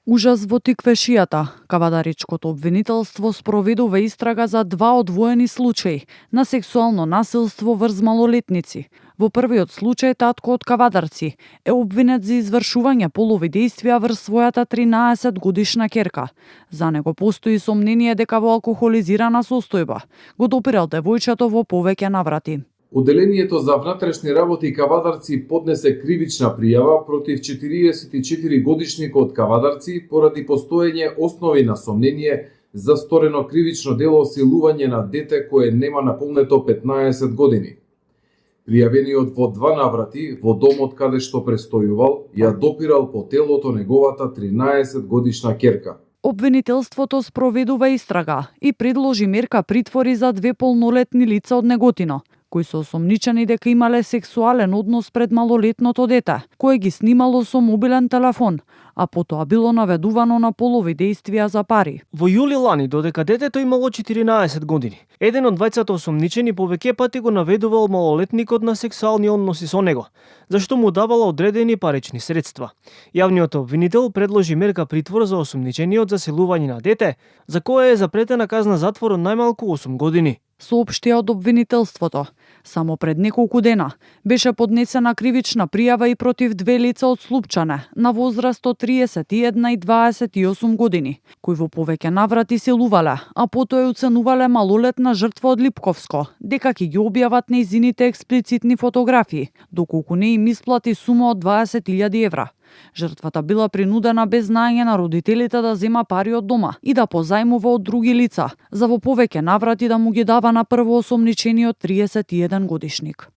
Ужас во Тиквешијата. Кавадаричкото обвинителство спроведува истрага за два одвоени случаи на сексуално насилство врз малолетници. Во првиот случај татко од Кавадарци е обвинет за извршување полови дејствија врз својата 13-годишна ќерка. За него постои сомнение дека во алкохолизирана состојба го допирал девојчето во повеќе наврати. Оделението за внатрешни работи Кавадарци поднесе кривична пријава против 44-годишникот Кавадарци поради постоење основи на сомнение за сторено кривично дело силување на дете кое нема наполнето 15 години. Пријавениот во два наврати во домот каде што престојувал ја допирал по телото неговата 13-годишна ќерка. Обвинителството спроведува истрага и предложи мерка притвори за две полнолетни лица од Неготино, кои се осомничени дека имале сексуален однос пред малолетното дете, кое ги снимало со мобилен телефон, а потоа било наведувано на полови дејствија за пари. Во јули лани, додека детето имало 14 години, еден од двајцата осомничени повеќе пати го наведувал малолетникот на сексуални односи со него, зашто му давала одредени парични средства. Јавниот обвинител предложи мерка притвор за осомничениот за силување на дете, за кое е запретена казна затвор од најмалку 8 години. Соопштија од обвинителството. Само пред неколку дена беше поднесена кривична пријава и против две лица од Слупчане на возраст од 31 и 28 години, кои во повеќе наврати силувале, а потоа ја уценувале малолетна жртва од Липковско, дека ќе ги објават нејзините експлицитни фотографии, доколку не им исплати сума од 20.000 евра. Жртвата била принудена без знаење на родителите да зема пари од дома и да позајмува од други лица, за во повеќе наврати да му ги дава на прво осомничениот 31 годишник.